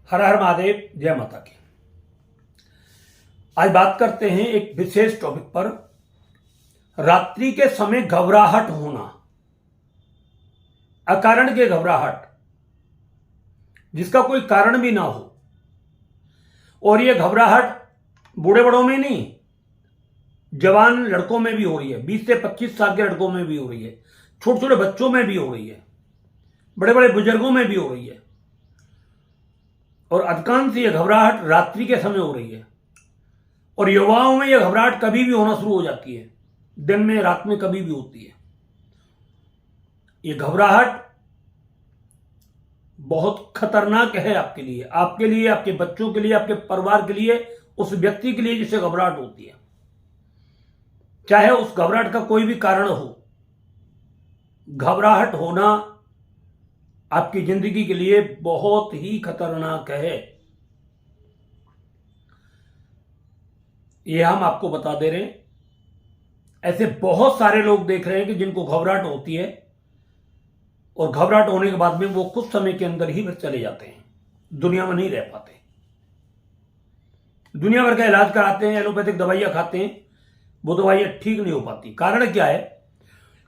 हर हर महादेव, जय माता की। आज बात करते हैं एक विशेष टॉपिक पर, रात्रि के समय घबराहट होना, अकारण के घबराहट, जिसका कोई कारण भी ना हो। और ये घबराहट बूढ़े बड़ों में नहीं, जवान लड़कों में भी हो रही है, 20 से 25 साल के लड़कों में भी हो रही है, छोटे छोटे बच्चों में भी हो रही है, बड़े बड़े बुजुर्गों में भी हो रही है। और अधिकांश ये घबराहट रात्रि के समय हो रही है। और युवाओं में यह घबराहट कभी भी होना शुरू हो जाती है, दिन में रात में कभी भी होती है। ये घबराहट बहुत खतरनाक है आपके लिए, आपके बच्चों के लिए, आपके परिवार के लिए, उस व्यक्ति के लिए जिसे घबराहट होती है। चाहे उस घबराहट का कोई भी कारण हो, घबराहट होना आपकी जिंदगी के लिए बहुत ही खतरनाक है। यह हम आपको बता दे रहे हैं। ऐसे बहुत सारे लोग देख रहे हैं कि जिनको घबराहट होती है और घबराहट होने के बाद में वो कुछ समय के अंदर ही फिर चले जाते हैं, दुनिया में नहीं रह पाते। दुनिया भर का इलाज कराते हैं, एलोपैथिक दवाइयां खाते हैं, वो दवाइयां ठीक नहीं हो पाती। कारण क्या है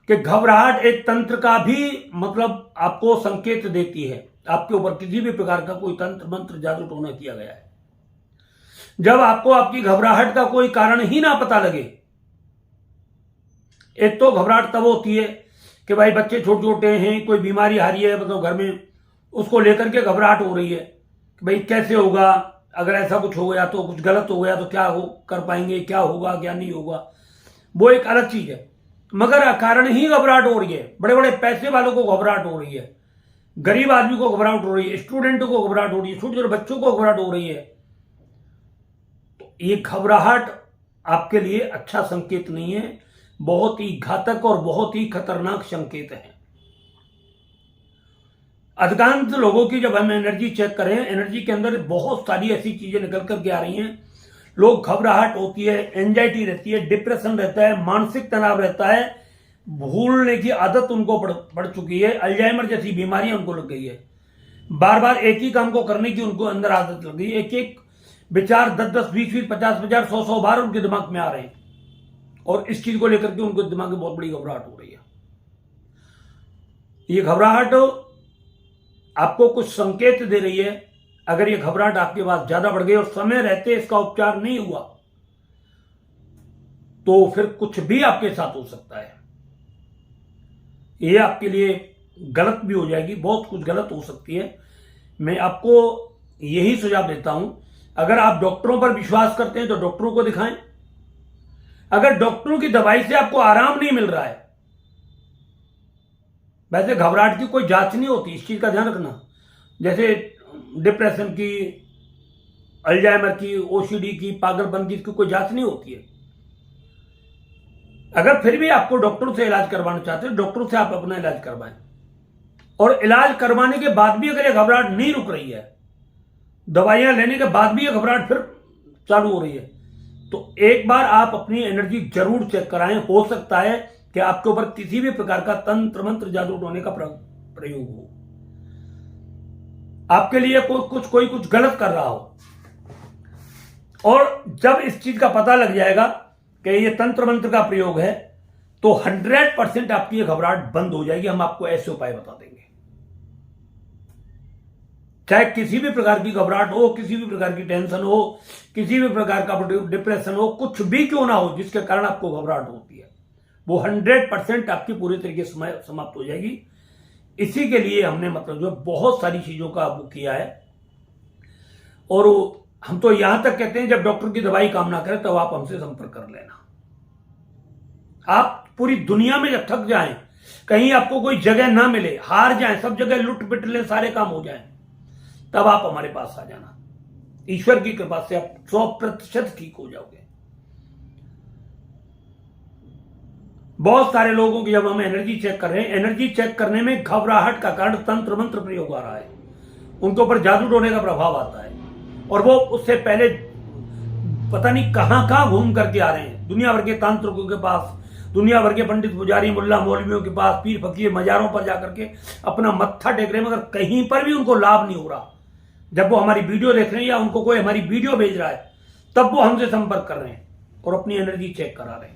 कि घबराहट एक तंत्र का भी मतलब आपको संकेत देती है। आपके ऊपर किसी भी प्रकार का कोई तंत्र मंत्र जादू टोना किया गया है। जब आपको आपकी घबराहट का कोई कारण ही ना पता लगे, एक तो घबराहट तब होती है कि भाई बच्चे छोटे छोटे हैं, कोई बीमारी आ रही है, मतलब घर में, उसको लेकर के घबराहट हो रही है कि भाई कैसे होगा, अगर ऐसा कुछ हो गया तो, कुछ गलत हो गया तो क्या हो कर पाएंगे, क्या होगा क्या नहीं होगा, वो एक अलग चीज है। मगर अकारण ही घबराहट हो रही है। बड़े बड़े पैसे वालों को घबराहट हो रही है, गरीब आदमी को घबराहट हो रही है, स्टूडेंटों को घबराहट हो रही है, छोटे छोटे बच्चों को घबराहट हो रही है। तो ये घबराहट आपके लिए अच्छा संकेत नहीं है, बहुत ही घातक और बहुत ही खतरनाक संकेत है। अधिकांश लोगों की जब हम एनर्जी चेक करें, एनर्जी के अंदर बहुत सारी ऐसी चीजें निकल करके आ रही हैं। लोग घबराहट होती है, एंजाइटी रहती है, डिप्रेशन रहता है, मानसिक तनाव रहता है, भूलने की आदत उनको पड़ चुकी है, अल्जाइमर जैसी बीमारियां उनको लग गई है, बार बार एक ही काम को करने की उनको अंदर आदत लग गई है, एक एक विचार 10-10, 20-20, 50-50, 100-100 बार उनके दिमाग में आ रहे हैं। और इस चीज को लेकर के उनको दिमाग में बहुत बड़ी घबराहट हो रही है। ये घबराहट आपको कुछ संकेत दे रही है। अगर ये घबराहट आपके पास ज्यादा बढ़ गई और समय रहते इसका उपचार नहीं हुआ तो फिर कुछ भी आपके साथ हो सकता है। ये आपके लिए गलत भी हो जाएगी, बहुत कुछ गलत हो सकती है। मैं आपको यही सुझाव देता हूं, अगर आप डॉक्टरों पर विश्वास करते हैं तो डॉक्टरों को दिखाएं। अगर डॉक्टरों की दवाई से आपको आराम नहीं मिल रहा है, वैसे घबराहट की कोई जांच नहीं होती, इस चीज का ध्यान रखना। जैसे डिप्रेशन की, अल्जाइमर की, ओसीडी की, पागलपन की कोई जांच नहीं होती है। अगर फिर भी आपको डॉक्टर से इलाज करवाना चाहते हैं, डॉक्टर से आप अपना इलाज करवाएं। और इलाज करवाने के बाद भी अगर ये घबराहट नहीं रुक रही है, दवाइयां लेने के बाद भी ये घबराहट फिर चालू हो रही है, तो एक बार आप अपनी एनर्जी जरूर चेक कराएं। हो सकता है कि आपके ऊपर किसी भी प्रकार का तंत्र मंत्र जादू टोने का प्रयोग हो, आपके लिए कोई कुछ गलत कर रहा हो। और जब इस चीज का पता लग जाएगा कि ये तंत्र मंत्र का प्रयोग है, तो 100% आपकी ये घबराहट बंद हो जाएगी। हम आपको ऐसे उपाय बता देंगे। चाहे किसी भी प्रकार की घबराहट हो, किसी भी प्रकार की टेंशन हो, किसी भी प्रकार का डिप्रेशन हो, कुछ भी क्यों ना हो जिसके कारण आपको घबराहट होती है, वो 100% आपकी पूरी तरीके से समाप्त हो जाएगी। इसी के लिए हमने मतलब जो बहुत सारी चीजों का वो किया है। और हम तो यहां तक कहते हैं, जब डॉक्टर की दवाई काम ना करे तब आप हमसे संपर्क कर लेना। आप पूरी दुनिया में जब थक जाएं, कहीं आपको कोई जगह ना मिले, हार जाएं, सब जगह लुट पिट ले, सारे काम हो जाएं, तब आप हमारे पास आ जाना। ईश्वर की कृपा से आप 100% ठीक हो जाओगे। बहुत सारे लोगों की जब हम एनर्जी चेक कर रहे हैं, एनर्जी चेक करने में घबराहट का कारण तंत्र मंत्र प्रयोग आ रहा है, उनके ऊपर जादू टोने का प्रभाव आता है, और वो उससे पहले पता नहीं कहां कहां घूम करके आ रहे हैं, दुनिया भर के तांत्रिकों के पास, दुनिया भर के पंडित पुजारी मुल्ला मौलवियों के पास, पीर फकीर मजारों पर जाकर के अपना मत्था टेक रहे हैं, मगर कहीं पर भी उनको लाभ नहीं हो रहा। जब वो हमारी वीडियो देख रहे हैं या उनको कोई हमारी वीडियो भेज रहा है, तब वो हमसे संपर्क कर रहे हैं और अपनी एनर्जी चेक करा रहे हैं।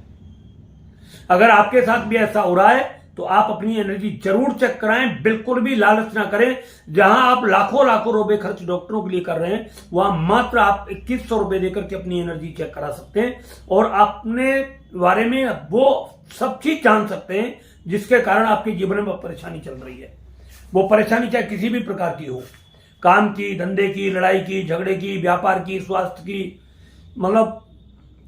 अगर आपके साथ भी ऐसा हो रहा है तो आप अपनी एनर्जी जरूर चेक कराएं, बिल्कुल भी लालच ना करें। जहां आप लाखों लाखों रुपए खर्च डॉक्टरों के लिए कर रहे हैं, वहां मात्र आप 2100 रुपए देकर के अपनी एनर्जी चेक करा सकते हैं और अपने बारे में वो सब चीज जान सकते हैं जिसके कारण आपके जीवन में परेशानी चल रही है। वो परेशानी चाहे किसी भी प्रकार की हो, काम की, धंधे की, लड़ाई की, झगड़े की, व्यापार की, स्वास्थ्य की, मतलब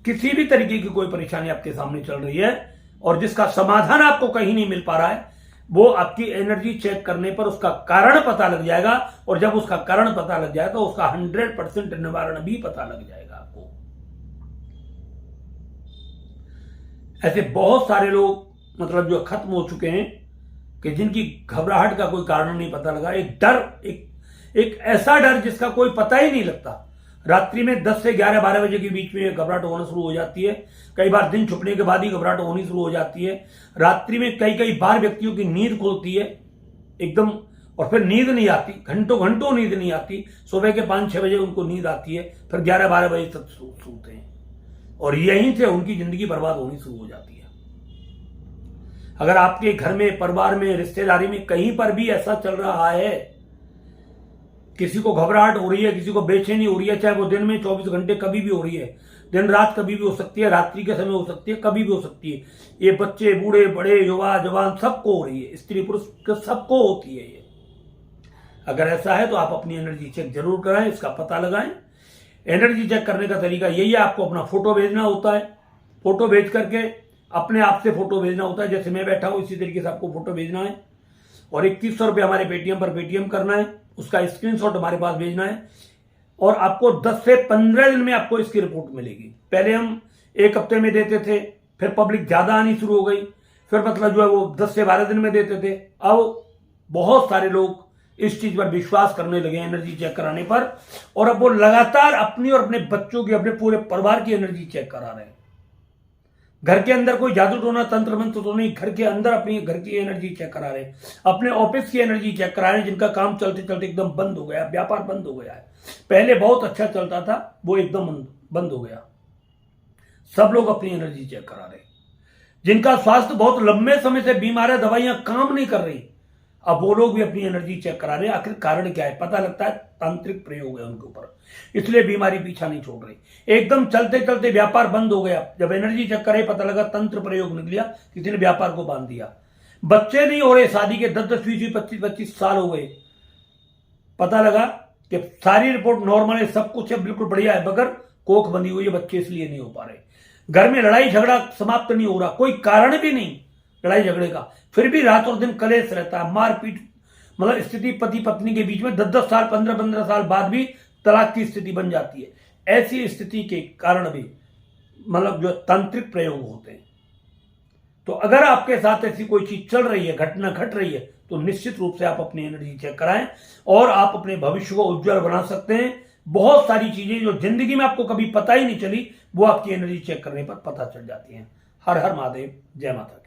किसी भी तरीके की कोई परेशानी आपके सामने चल रही है और जिसका समाधान आपको कहीं नहीं मिल पा रहा है, वो आपकी एनर्जी चेक करने पर उसका कारण पता लग जाएगा और जब उसका कारण पता लग जाए तो उसका 100% निवारण भी पता लग जाएगा आपको। ऐसे बहुत सारे लोग मतलब जो खत्म हो चुके हैं कि जिनकी घबराहट का कोई कारण नहीं पता लगा। एक डर, एक ऐसा डर जिसका कोई पता ही नहीं लगता। रात्रि में 10 से 11-12 बजे के बीच में घबराहट होना शुरू हो जाती है। कई बार दिन छुपने के बाद ही घबराहट होनी शुरू हो जाती है। रात्रि में कई बार व्यक्तियों की नींद खुलती है एकदम, और फिर नींद नहीं आती, घंटों घंटों नींद नहीं आती। सुबह के 5-6 बजे उनको नींद आती है, फिर 11-12 बजे तक सोते हैं और यहीं से उनकी जिंदगी बर्बाद होनी शुरू हो जाती है। अगर आपके घर में, परिवार में, रिश्तेदारी में कहीं पर भी ऐसा चल रहा है, किसी को घबराहट हो रही है, किसी को बेचैनी हो रही है, चाहे वो दिन में 24 घंटे कभी भी हो रही है, दिन रात कभी भी हो सकती है, रात्रि के समय हो सकती है, कभी भी हो सकती है। ये बच्चे, बूढ़े, बड़े, युवा, जवान सबको हो रही है, स्त्री पुरुष सबको होती है ये। अगर ऐसा है तो आप अपनी एनर्जी चेक जरूर कराएं, इसका पता लगाएं। एनर्जी चेक करने का तरीका यही है, आपको अपना फोटो भेजना होता है। फोटो भेज करके अपने आप से फोटो भेजना होता है, जैसे मैं बैठा हूं इसी तरीके से आपको फोटो भेजना है और 2100 रुपये हमारे पेटीएम पर पेटीएम करना है, उसका स्क्रीनशॉट हमारे पास भेजना है और आपको 10 से 15 दिन में आपको इसकी रिपोर्ट मिलेगी। पहले हम 1 हफ्ते में देते थे, फिर पब्लिक ज्यादा आनी शुरू हो गई, फिर मतलब जो है वो 10 से 12 दिन में देते थे। अब बहुत सारे लोग इस चीज पर विश्वास करने लगे एनर्जी चेक कराने पर, और अब वो लगातार अपनी और अपने बच्चों की, अपने पूरे परिवार की एनर्जी चेक करा रहे हैं। घर के अंदर कोई जादू टोना तंत्र मंत्र तो नहीं, घर के अंदर अपनी घर की एनर्जी चेक करा रहे हैं, अपने ऑफिस की एनर्जी चेक करा रहे हैं, जिनका काम चलते चलते एकदम बंद हो गया, व्यापार बंद हो गया है। पहले बहुत अच्छा चलता था, वो एकदम बंद हो गया। सब लोग अपनी एनर्जी चेक करा रहे हैं। जिनका स्वास्थ्य बहुत लंबे समय से बीमार है, दवाइयां काम नहीं कर रही, अब वो लोग भी अपनी एनर्जी चेक करा रहे हैं। आखिर कारण क्या है? पता लगता है तांत्रिक प्रयोग है उनके ऊपर, इसलिए बीमारी पीछा नहीं छोड़ रही। एकदम चलते चलते व्यापार बंद हो गया, जब एनर्जी चेक करे पता लगा तंत्र प्रयोग निकला, किसी ने व्यापार को बांध दिया। बच्चे नहीं हो रहे, शादी के 10-10, 20-20, 25 साल हो गए, पता लगा कि सारी रिपोर्ट नॉर्मल है, सब कुछ है, बिल्कुल बढ़िया है, मगर कोख बंधी हुई है, बच्चे इसलिए नहीं हो पा रहे। घर में लड़ाई झगड़ा समाप्त नहीं हो रहा, कोई कारण भी नहीं लड़ाई झगड़े का, फिर भी रात और दिन कलेश रहता है, मारपीट, मतलब स्थिति पति पत्नी के बीच में 10-10 साल, 15-15 साल बाद भी तलाक की स्थिति बन जाती है। ऐसी स्थिति के कारण भी मतलब जो तांत्रिक प्रयोग होते हैं। तो अगर आपके साथ ऐसी कोई चीज चल रही है, घटना घट रही है, तो निश्चित रूप से आप अपनी एनर्जी चेक कराएं और आप अपने भविष्य को उज्जवल बना सकते हैं। बहुत सारी चीजें जो जिंदगी में आपको कभी पता ही नहीं चली, वो आपकी एनर्जी चेक करने पर पता चल जाती हैं। हर हर महादेव, जय माता।